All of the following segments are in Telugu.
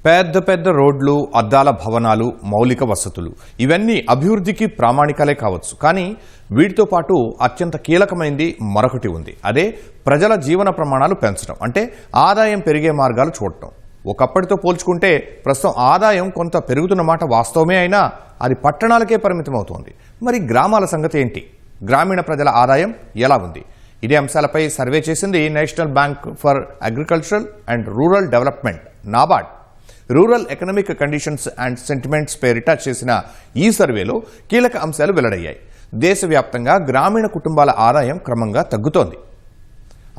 పెద్ద పెద్ద రోడ్లు, అద్దాల భవనాలు, మౌలిక వసతులు ఇవన్నీ అభివృద్ధికి ప్రామాణికాలే కావచ్చు. కానీ వీటితో పాటు అత్యంత కీలకమైనది మరొకటి ఉంది. అదే ప్రజల జీవన ప్రమాణాలు పెంచడం, అంటే ఆదాయం పెరిగే మార్గాలు చూడటం. ఒకప్పటితో పోల్చుకుంటే ప్రస్తుతం ఆదాయం కొంత పెరుగుతున్న మాట వాస్తవమే అయినా అది పట్టణాలకే పరిమితం అవుతోంది. మరి గ్రామాల సంగతి ఏంటి? గ్రామీణ ప్రజల ఆదాయం ఎలా ఉంది? ఇదే అంశాలపై సర్వే చేసింది national bank for agricultural and rural development, NABARD. Rural economic conditions and sentiments పేరిట చేసిన ఈ సర్వేలో కీలక అంశాలు వెల్లడయ్యాయి. దేశవ్యాప్తంగా గ్రామీణ కుటుంబాల ఆదాయం క్రమంగా తగ్గుతోంది.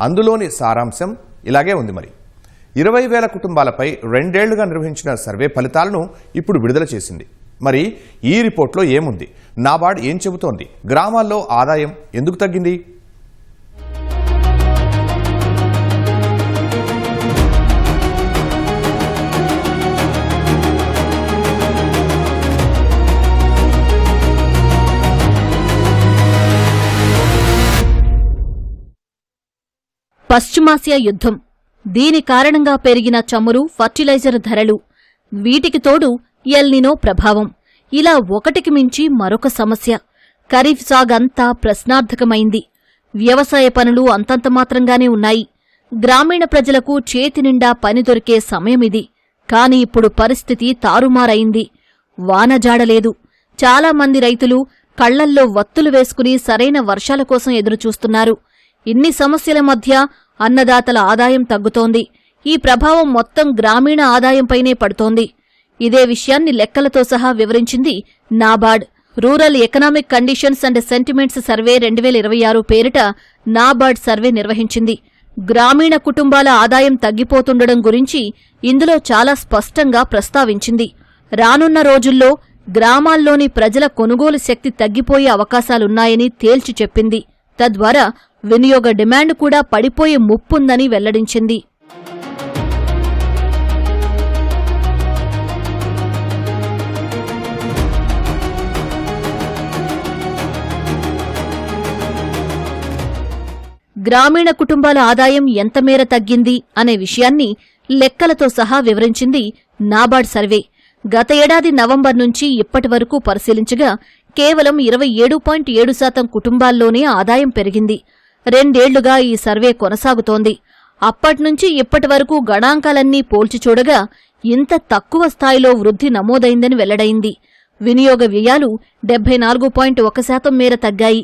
అందులోని సారాంశం ఇలాగే ఉంది. మరి 20,000 కుటుంబాలపై 2 ఏళ్లుగా నిర్వహించిన సర్వే ఫలితాలను ఇప్పుడు విడుదల చేసింది. మరి ఈ రిపోర్ట్లో ఏముంది? నాబార్డ్ ఏం చెబుతోంది? గ్రామాల్లో ఆదాయం ఎందుకు తగ్గింది? పశ్చిమాసియా యుద్ధం, దీని కారణంగా పెరిగిన చమురు, ఫర్టిలైజర్ ధరలు, వీటికి తోడు ఎల్నినో ప్రభావం, ఇలా ఒకటికి మించి మరొక సమస్య. ఖరీఫ్ సాగంతా ప్రశ్నార్థకమైంది. వ్యవసాయ పనులు అంతంతమాత్రంగానే ఉన్నాయి. గ్రామీణ ప్రజలకు చేతినిండా పని దొరికే సమయమిది. కాని ఇప్పుడు పరిస్థితి తారుమారైంది. వానజాడలేదు. చాలామంది రైతులు కళ్లల్లో వత్తులు వేసుకుని సరైన వర్షాల కోసం ఎదురుచూస్తున్నారు. ఇన్ని సమస్యల మధ్య అన్నదాతల ఆదాయం తగ్గుతోంది. ఈ ప్రభావం మొత్తం గ్రామీణ ఆదాయంపైనే పడుతోంది. ఇదే విషయాన్ని లెక్కలతో సహా వివరించింది NABARD. Rural economic conditions and sentiments survey 2026 పేరిట నాబార్డ్ సర్వే నిర్వహించింది. గ్రామీణ కుటుంబాల ఆదాయం తగ్గిపోతుండడం గురించి ఇందులో చాలా స్పష్టంగా ప్రస్తావించింది. రానున్న రోజుల్లో గ్రామాల్లోని ప్రజల కొనుగోలు శక్తి తగ్గిపోయే అవకాశాలున్నాయని తేల్చి చెప్పింది. తద్వారా వినియోగ డిమాండ్ కూడా పడిపోయే ముప్పుందని వెల్లడించింది. గ్రామీణ కుటుంబాల ఆదాయం ఎంతమేర తగ్గింది అనే విషయాన్ని లెక్కలతో సహా వివరించింది నాబార్డ్ సర్వే. గత ఏడాది నవంబర్ నుంచి ఇప్పటి వరకు పరిశీలించగా కేవలం 27.7% కుటుంబాల్లోనే ఆదాయం పెరిగింది. 2 ఏళ్లుగా ఈ సర్వే కొనసాగుతోంది. అప్పట్నుంచి ఇప్పటి వరకు గణాంకాలన్నీ పోల్చి చూడగా ఇంత తక్కువ స్థాయిలో వృద్ధి నమోదైందని వెల్లడైంది. వినియోగ వ్యయాలు 74.1% మేర తగ్గాయి.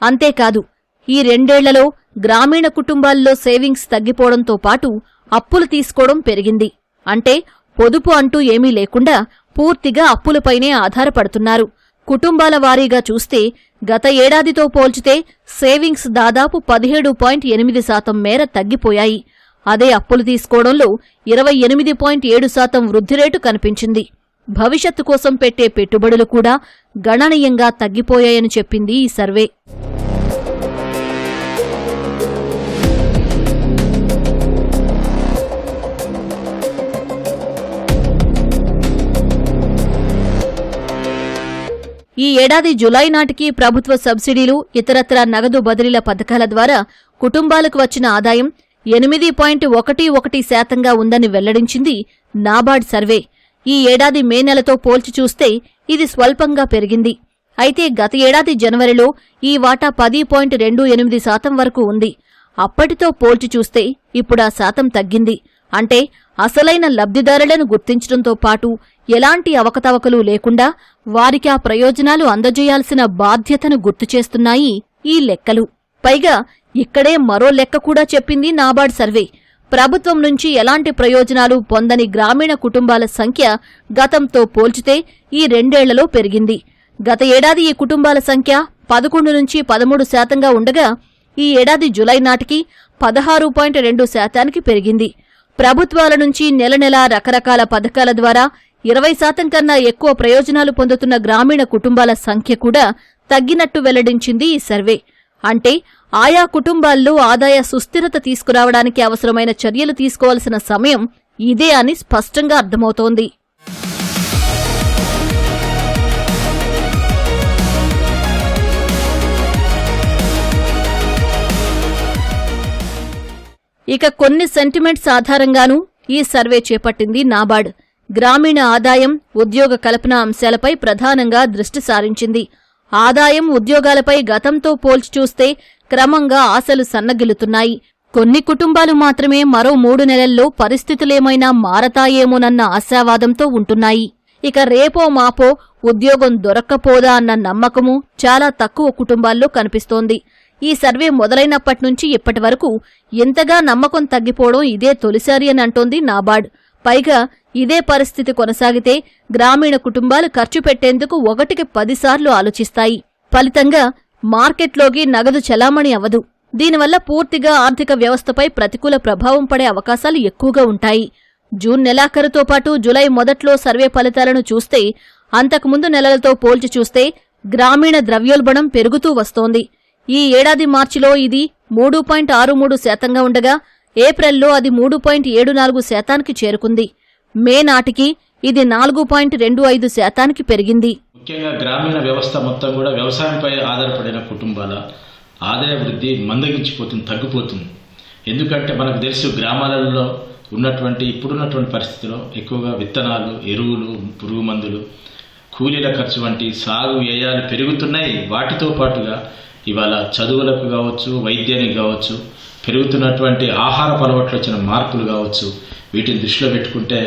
అంతేకాదు, ఈ 2 ఏళ్లలో గ్రామీణ కుటుంబాల్లో సేవింగ్స్ తగ్గిపోవడంతో పాటు అప్పులు తీసుకోవడం పెరిగింది. అంటే పొదుపు అంటూ ఏమీ లేకుండా పూర్తిగా అప్పులపైనే ఆధారపడుతున్నారు. కుటుంబాల వారీగా చూస్తే గత ఏడాదితో పోల్చితే సేవింగ్స్ దాదాపు 17.8% మేర తగ్గిపోయాయి. అదే అప్పులు తీసుకోవడంలో 28.7% వృద్ధిరేటు కనిపించింది. భవిష్యత్తు కోసం పెట్టే పెట్టుబడులు కూడా గణనీయంగా తగ్గిపోయాయని చెప్పింది ఈ సర్వే. ఈ ఏడాది జులై నాటికి ప్రభుత్వ సబ్సిడీలు, ఇతరత్రా నగదు బదిలీల పథకాల ద్వారా కుటుంబాలకు వచ్చిన ఆదాయం 8.11% ఉందని వెల్లడించింది నాబార్డ్ సర్వే. ఈ ఏడాది మే నెలతో పోల్చి చూస్తే ఇది స్వల్పంగా పెరిగింది. అయితే గత ఏడాది జనవరిలో ఈ వాటా 10.28% వరకు ఉంది. అప్పటితో పోల్చి చూస్తే ఇప్పుడా శాతం తగ్గింది. అంటే అసలైన లబ్ధిదారులను గుర్తించడంతో పాటు ఎలాంటి అవకతవకలు లేకుండా వారికి ఆ ప్రయోజనాలు అందజేయాల్సిన బాధ్యతను గుర్తుచేస్తున్నాయి ఈ లెక్కలు. పైగా ఇక్కడే మరో లెక్క కూడా చెప్పింది నాబార్డ్ సర్వే. ప్రభుత్వం నుంచి ఎలాంటి ప్రయోజనాలు పొందని గ్రామీణ కుటుంబాల సంఖ్య గతంతో పోల్చితే ఈ 2 ఏళ్లలో పెరిగింది. గత ఏడాది ఈ కుటుంబాల సంఖ్య 11 నుంచి 13% ఉండగా ఈ ఏడాది జులై నాటికి 16.2% పెరిగింది. ప్రభుత్వాల నుంచి నెల నెలా రకరకాల పథకాల ద్వారా 20% కన్నా ఎక్కువ ప్రయోజనాలు పొందుతున్న గ్రామీణ కుటుంబాల సంఖ్య కూడా తగ్గినట్టు వెల్లడించింది ఈ సర్వే. అంటే ఆయా కుటుంబాల్లో ఆదాయ సుస్థిరత తీసుకురావడానికి అవసరమైన చర్యలు తీసుకోవాల్సిన సమయం ఇదే అని స్పష్టంగా అర్థమవుతోంది. ఇక కొన్ని సెంటిమెంట్స్ ఆధారంగానూ ఈ సర్వే చేపట్టింది నాబార్డ్. గ్రామీణ ఆదాయం, ఉద్యోగ కల్పన అంశాలపై ప్రధానంగా దృష్టి సారించింది. ఆదాయం, ఉద్యోగాలపై గతంతో పోల్చి చూస్తే క్రమంగా ఆశలు సన్నగిల్లుతున్నాయి. కొన్ని కుటుంబాలు మాత్రమే మరో 3 నెలల్లో పరిస్థితులేమైనా మారతాయేమోనన్న ఆశావాదంతో ఉంటున్నాయి. ఇక రేపో మాపో ఉద్యోగం దొరక్కపోదా అన్న నమ్మకము చాలా తక్కువ కుటుంబాల్లో కనిపిస్తోంది. ఈ సర్వే మొదలైనప్పట్నుంచి ఇప్పటివరకు ఇంతగా నమ్మకం తగ్గిపోవడం ఇదే తొలిసారి అని అంటోంది నాబార్డ్. పైగా ఇదే పరిస్థితి కొనసాగితే గ్రామీణ కుటుంబాలు ఖర్చు పెట్టేందుకు 1కి 10 సార్లు ఆలోచిస్తాయి. ఫలితంగా మార్కెట్లోకి నగదు చలామణి అవ్వదు. దీనివల్ల పూర్తిగా ఆర్థిక వ్యవస్థపై ప్రతికూల ప్రభావం పడే అవకాశాలు ఎక్కువగా ఉంటాయి. జూన్ నెలాఖరుతో పాటు జులై మొదట్లో సర్వే ఫలితాలను చూస్తే అంతకుముందు నెలలతో పోల్చి చూస్తే గ్రామీణ ద్రవ్యోల్బణం పెరుగుతూ వస్తోంది. ఈ ఏడాది మార్చిలో ఇది 3.63% ఉండగా ఏప్రిల్లో అది 3.74% చేరుకుంది. మే నాటికి ఇది 4.25% పెరిగింది. ముఖ్యంగా గ్రామీణ వ్యవస్థ మొత్తం కూడా వ్యవసాయంపై ఆధారపడిన కుటుంబాల ఆదాయ వృద్ధి మందగించిపోతుంది, తగ్గిపోతుంది. ఎందుకంటే మనకు తెలుసు గ్రామాలలో ఇప్పుడున్నటువంటి పరిస్థితిలో ఎక్కువగా విత్తనాలు, ఎరువులు, పురుగు మందులు, కూలీల ఖర్చు వంటి సాగు వ్యయాలు పెరుగుతున్నాయి. వాటితో పాటుగా ఇవాళ చదువులకు కావచ్చు, వైద్యానికి కావచ్చు, పెరుగుతున్నటువంటి ఆహారపు అలవాట్లు వచ్చిన మార్పులు కావచ్చు, వీటిని దృష్టిలో పెట్టుకుంటే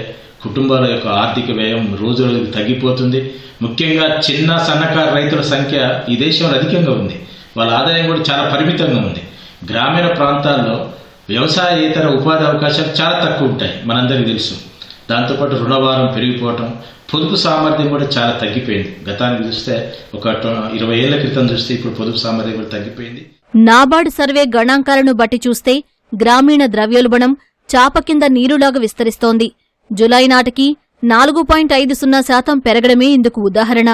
కుటుంబాల యొక్క ఆర్థిక వ్యయం రోజు రోజుకు తగ్గిపోతుంది. ముఖ్యంగా చిన్న సన్నకారు రైతుల సంఖ్య ఈ దేశంలో అధికంగా ఉంది. వాళ్ళ ఆదాయం కూడా చాలా పరిమితంగా ఉంది. గ్రామీణ ప్రాంతాల్లో వ్యవసాయేతర ఉపాధి అవకాశాలు చాలా తక్కువ ఉంటాయి, మనందరికీ తెలుసు. దాంతోపాటు రుణభారం పెరిగిపోవటం, పొదుపు సామర్థ్యం కూడా చాలా తగ్గిపోయింది. గతానికి చూస్తే ఒక 20 ఏళ్ల క్రితం చూస్తే ఇప్పుడు పొదుపు సామర్థ్యం కూడా తగ్గిపోయింది. నాబార్డ్ సర్వే గణాంకాలను బట్టి చూస్తే గ్రామీణ ద్రవ్యోల్బణం చాప కింద నీరులాగా విస్తరిస్తోంది. జులై నాటికి 4.50% పెరగడమే ఇందుకు ఉదాహరణ.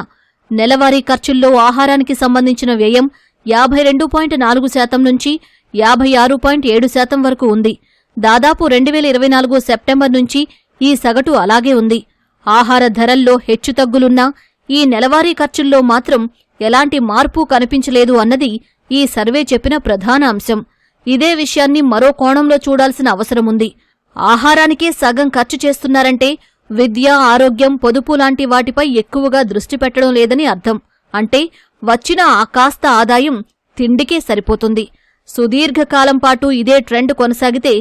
నెలవారీ ఖర్చుల్లో ఆహారానికి సంబంధించిన వ్యయం 52.4% నుంచి 56.7% వరకు ఉంది. దాదాపు 2024 సెప్టెంబర్ నుంచి ఈ సగటు అలాగే ఉంది. ఆహార ధరల్లో హెచ్చుతగ్గులున్నా ఈ నెలవారీ ఖర్చుల్లో మాత్రం ఎలాంటి మార్పు కనిపించలేదు అన్నది ఈ సర్వే చెప్పిన ప్రధాన అంశం. ఇదే విషయాన్ని మరో కోణంలో చూడాల్సిన అవసరముంది. ఆహారానికే సగం ఖర్చు చేస్తున్నారంటే విద్య, ఆరోగ్యం, పొదుపు లాంటి వాటిపై ఎక్కువగా దృష్టి పెట్టడం లేదని అర్థం. అంటే వచ్చిన ఆ కాస్త ఆదాయం తిండికే సరిపోతుంది. సుదీర్ఘకాలం పాటు ఇదే ట్రెండ్ కొనసాగితే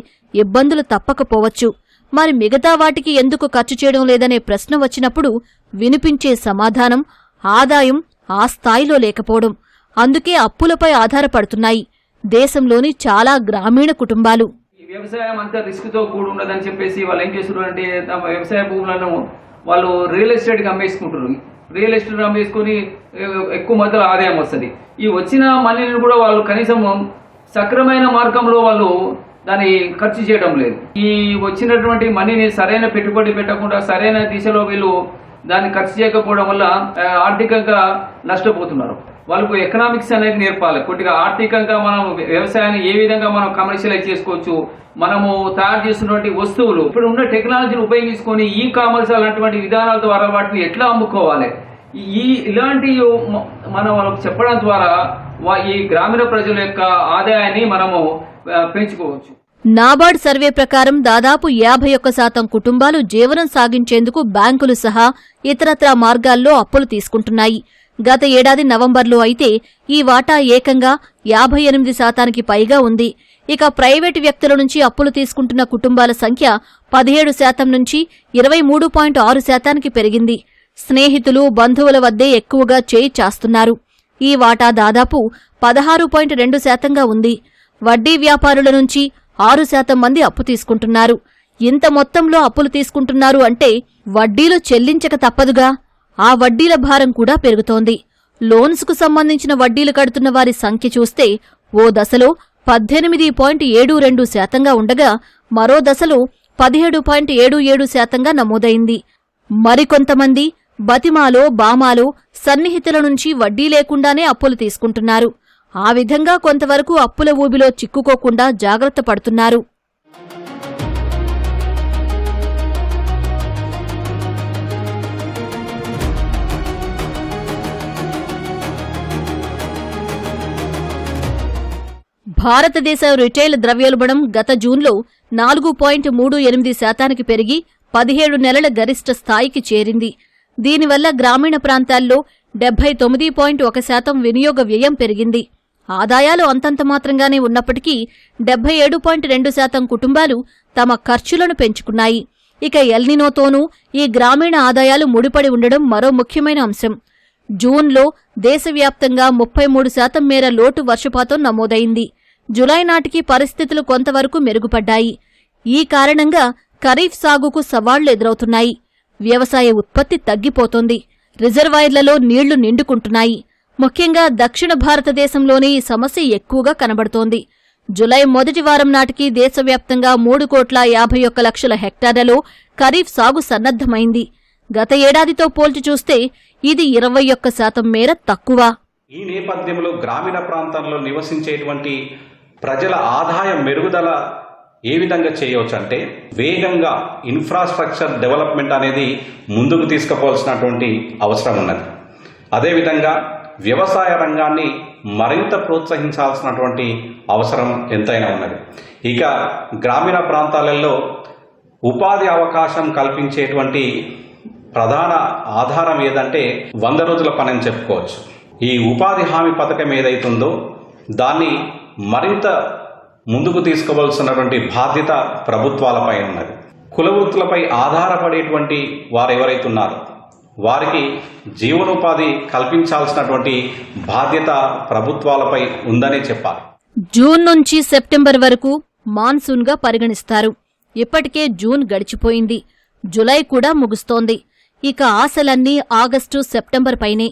ఇబ్బందులు తప్పకపోవచ్చు. మరి మిగతా వాటికి ఎందుకు ఖర్చు చేయడం లేదనే ప్రశ్న వచ్చినప్పుడు వినిపించే సమాధానం ఆదాయం ఆ స్థాయిలో లేకపోవడం. అందుకే అప్పులపై ఆధారపడుతున్నాయి దేశంలోని చాలా గ్రామీణ కుటుంబాలు. వ్యవసాయం అంతా రిస్క్ తో కూడి ఉండదని చెప్పేసి వాళ్ళు ఏం చేస్తున్నారు అంటే వ్యవసాయ భూములను వాళ్ళు రియల్ ఎస్టేట్ కి అమ్మేసుకుంటారు. రియల్ ఎస్టేట్ అమ్మేసుకుని ఎక్కువ మధ్యలో ఆదాయం వస్తుంది. ఈ వచ్చిన మనీని కూడా వాళ్ళు కనీసం సక్రమైన మార్గంలో వాళ్ళు దాన్ని ఖర్చు చేయడం లేదు. ఈ వచ్చినటువంటి మనీని సరైన పెట్టుబడి పెట్టకుండా సరైన దిశలో వీళ్ళు దాన్ని ఖర్చు చేయకపోవడం వల్ల ఆర్థికంగా నష్టపోతున్నారు. వాళ్ళకు ఎకనామిక్స్ అనేది నేర్పాలి. కొద్దిగా ఆర్థికంగా మనం వ్యవసాయాన్ని ఏ విధంగా మనం కమర్షియలైజ్ చేసుకోవచ్చు, మనము తయారు చేస్తున్నటువంటి వస్తువులు ఇప్పుడు ఉన్న టెక్నాలజీని ఉపయోగించుకొని ఈ కామర్స్ అలాంటి విధానాల ద్వారా వాటిని ఎట్లా అమ్ముకోవాలి, ఇలాంటి మనం వాళ్ళకు చెప్పడం ద్వారా ఈ గ్రామీణ ప్రజల యొక్క ఆదాయాన్ని మనము పెంచుకోవచ్చు. నాబార్డ్ సర్వే ప్రకారం దాదాపు 51% కుటుంబాలు జీవనం సాగించేందుకు బ్యాంకులు సహా ఇతరత్రా మార్గాల్లో అప్పులు తీసుకుంటున్నాయి. గత ఏడాది నవంబర్లో అయితే ఈ వాటా ఏకంగా 58%కి పైగా ఉంది. ఇక ప్రైవేటు వ్యక్తుల నుంచి అప్పులు తీసుకుంటున్న కుటుంబాల సంఖ్య 17% నుంచి 23.6%కి పెరిగింది. స్నేహితులు, బంధువుల వద్దే ఎక్కువగా చేయి చాస్తున్నారు. ఈ వాటా దాదాపు 16.2%గా ఉంది. వడ్డీ వ్యాపారుల నుంచి 6% మంది అప్పు తీసుకుంటున్నారు. ఇంత మొత్తంలో అప్పులు తీసుకుంటున్నారు అంటే వడ్డీలు చెల్లించక తప్పదుగా. ఆ వడ్డీల భారం కూడా పెరుగుతోంది. లోన్స్కు సంబంధించిన వడ్డీలు కడుతున్న వారి సంఖ్య చూస్తే ఓ దశలో 18.72%గా ఉండగా మరో దశలో 17.77%గా నమోదైంది. మరికొంతమంది బతిమాలో, బామాలో, సన్నిహితుల నుంచి వడ్డీ లేకుండానే అప్పులు తీసుకుంటున్నారు. ఆ విధంగా కొంతవరకు అప్పుల ఊబిలో చిక్కుకోకుండా జాగ్రత్త పడుతున్నారు. భారతదేశ రిటైల్ ద్రవ్యోల్బణం గత జూన్లో 4.38%కి పెరిగి 17 నెలల గరిష్ట స్థాయికి చేరింది. దీనివల్ల గ్రామీణ ప్రాంతాల్లో 79.1% వినియోగ వ్యయం పెరిగింది. ఆదాయాలు అంతంత మాత్రంగానే ఉన్నప్పటికీ 77.2% కుటుంబాలు తమ ఖర్చులను పెంచుకున్నాయి. ఇక ఎల్నినోతోనూ ఈ గ్రామీణ ఆదాయాలు ముడిపడి ఉండడం మరో ముఖ్యమైన అంశం. జూన్లో దేశవ్యాప్తంగా 33% మేర లోటు వర్షపాతం నమోదైంది. జులై నాటికి పరిస్థితులు కొంతవరకు మెరుగుపడ్డాయి. ఈ కారణంగా ఖరీఫ్ సాగుకు సవాళ్లు ఎదురవుతున్నాయి. వ్యవసాయ ఉత్పత్తి తగ్గిపోతోంది. రిజర్వాయర్లలో నీళ్లు నిండుకుంటున్నాయి. ముఖ్యంగా దక్షిణ భారతదేశంలోనే ఈ సమస్య ఎక్కువగా కనబడుతోంది. జులై మొదటి వారం నాటికి దేశవ్యాప్తంగా 3,51,00,000 హెక్టార్లలో ఖరీఫ్ సాగు సన్నద్ధమైంది. గత ఏడాదితో పోల్చి చూస్తే ఇది 21% మేర తక్కువ. ఈ నేపథ్యంలో గ్రామీణ ప్రాంతాల్లో నివసించేటువంటి ప్రజల ఆదాయం మెరుగుదల ఏ విధంగా చేయవచ్చు అంటే, వేగంగా ఇన్ఫ్రాస్ట్రక్చర్ డెవలప్మెంట్ అనేది ముందుకు తీసుకుపోవాల్సినటువంటి అవసరం ఉన్నది. అదేవిధంగా వ్యవసాయ రంగాన్ని మరింత ప్రోత్సహించాల్సినటువంటి అవసరం ఎంతైనా ఉన్నది. ఇక గ్రామీణ ప్రాంతాలలో ఉపాధి అవకాశం కల్పించేటువంటి ప్రధాన ఆధారం ఏదంటే 100 రోజుల పని అని చెప్పుకోవచ్చు. ఈ ఉపాధి హామీ పథకం ఏదైతుందో దాన్ని మరింత ముందుకు తీసుకోవాల్సినటువంటి బాధ్యత ప్రభుత్వాలపై ఉన్నది. కుల వృత్తులపై ఆధారపడేటువంటి వారు ఎవరైతే ఉన్నారో వారికి జీవనోపాధి కల్పించాల్సినటువంటి బాధ్యత ప్రభుత్వాలపై ఉందనే చెప్పాలి. జూన్ నుంచి సెప్టెంబర్ వరకు మాన్సూన్గా పరిగణిస్తారు. ఇప్పటికే జూన్ గడిచిపోయింది. జులై కూడా ముగుస్తోంది. ఇక ఆశలన్నీ ఆగస్టు, సెప్టెంబర్ పైనే.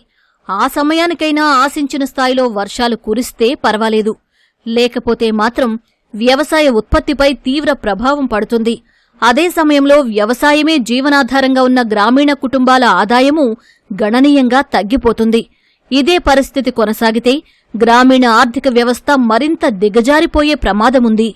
ఆ సమయానికైనా ఆశించిన స్థాయిలో వర్షాలు కురిస్తే పర్వాలేదు. లేకపోతే మాత్రం వ్యవసాయ ఉత్పత్తిపై తీవ్ర ప్రభావం పడుతుంది. అదే సమయంలో వ్యవసాయమే జీవనాధారంగా ఉన్న గ్రామీణ కుటుంబాల ఆదాయము గణనీయంగా తగ్గిపోతుంది. ఇదే పరిస్థితి కొనసాగితే గ్రామీణ ఆర్థిక వ్యవస్థ మరింత దిగజారిపోయే ప్రమాదముంది.